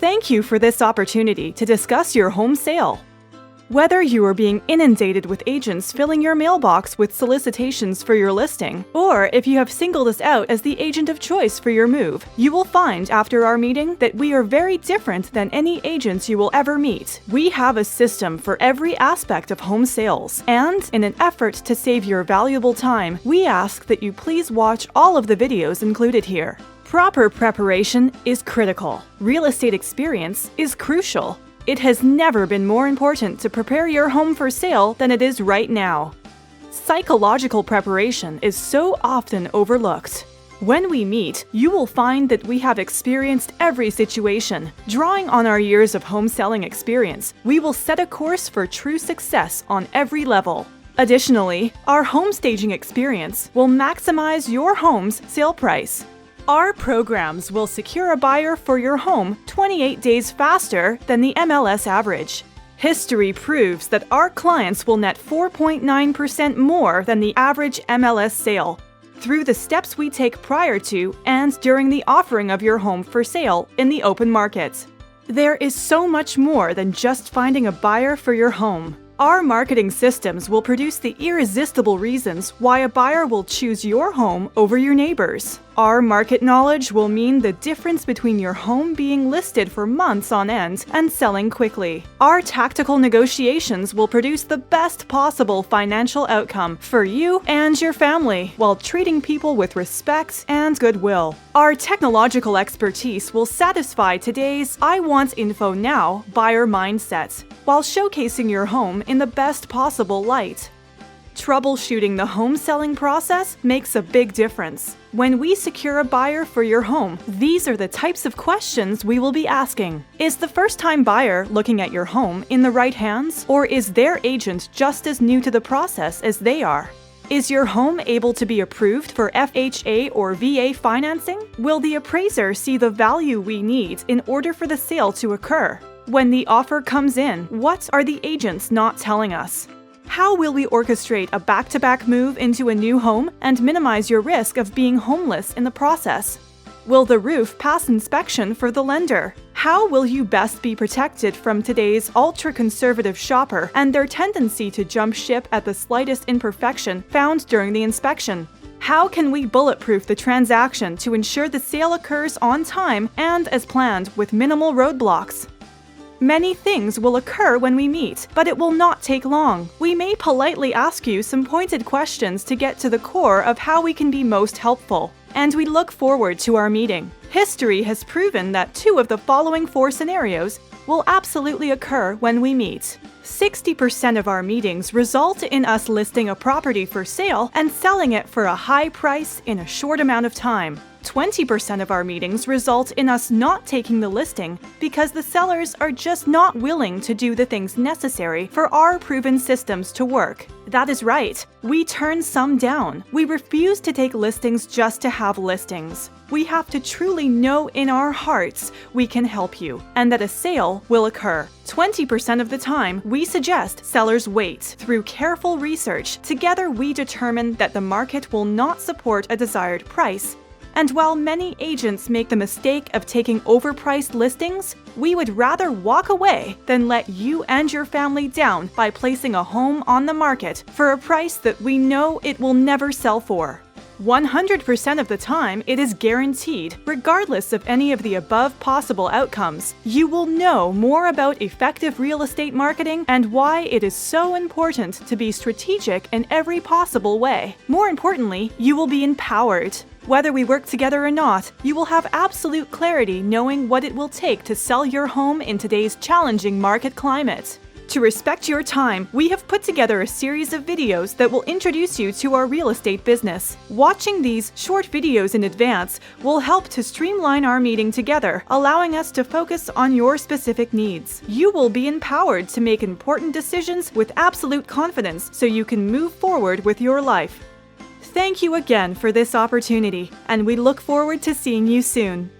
Thank you for this opportunity to discuss your home sale. Whether you are being inundated with agents filling your mailbox with solicitations for your listing, or if you have singled us out as the agent of choice for your move, you will find after our meeting that we are very different than any agents you will ever meet. We have a system for every aspect of home sales, and in an effort to save your valuable time, we ask that you please watch all of the videos included here. Proper preparation is critical. Real estate experience is crucial. It has never been more important to prepare your home for sale than it is right now. Psychological preparation is so often overlooked. When we meet, you will find that we have experienced every situation. Drawing on our years of home selling experience, we will set a course for true success on every level. Additionally, our home staging experience will maximize your home's sale price. Our programs will secure a buyer for your home 28 days faster than the MLS average. History proves that our clients will net 4.9% more than the average MLS sale through the steps we take prior to and during the offering of your home for sale in the open market. There is so much more than just finding a buyer for your home. Our marketing systems will produce the irresistible reasons why a buyer will choose your home over your neighbor's. Our market knowledge will mean the difference between your home being listed for months on end and selling quickly. Our tactical negotiations will produce the best possible financial outcome for you and your family while treating people with respect and goodwill. Our technological expertise will satisfy today's "I want info now" buyer mindset while showcasing your home in the best possible light. Troubleshooting the home selling process makes a big difference. When we secure a buyer for your home, these are the types of questions we will be asking. Is the first-time buyer looking at your home in the right hands, or is their agent just as new to the process as they are? Is your home able to be approved for FHA or VA financing? Will the appraiser see the value we need in order for the sale to occur? When the offer comes in, what are the agents not telling us? How will we orchestrate a back-to-back move into a new home and minimize your risk of being homeless in the process? Will the roof pass inspection for the lender? How will you best be protected from today's ultra-conservative shopper and their tendency to jump ship at the slightest imperfection found during the inspection? How can we bulletproof the transaction to ensure the sale occurs on time and as planned with minimal roadblocks? Many things will occur when we meet, but it will not take long. We may politely ask you some pointed questions to get to the core of how we can be most helpful, and we look forward to our meeting. History has proven that 2 of the following 4 scenarios will absolutely occur when we meet. 60% of our meetings result in us listing a property for sale and selling it for a high price in a short amount of time. 20% of our meetings result in us not taking the listing because the sellers are just not willing to do the things necessary for our proven systems to work. That is right. We turn some down. We refuse to take listings just to have listings. We have to truly know in our hearts we can help you and that a sale will occur. 20% of the time, we suggest sellers wait. Through careful research, together we determine that the market will not support a desired price. And while many agents make the mistake of taking overpriced listings, we would rather walk away than let you and your family down by placing a home on the market for a price that we know it will never sell for. 100% of the time, it is guaranteed, regardless of any of the above possible outcomes. You will know more about effective real estate marketing and why it is so important to be strategic in every possible way. More importantly, you will be empowered. Whether we work together or not, you will have absolute clarity knowing what it will take to sell your home in today's challenging market climate. To respect your time, we have put together a series of videos that will introduce you to our real estate business. Watching these short videos in advance will help to streamline our meeting together, allowing us to focus on your specific needs. You will be empowered to make important decisions with absolute confidence so you can move forward with your life. Thank you again for this opportunity, and we look forward to seeing you soon.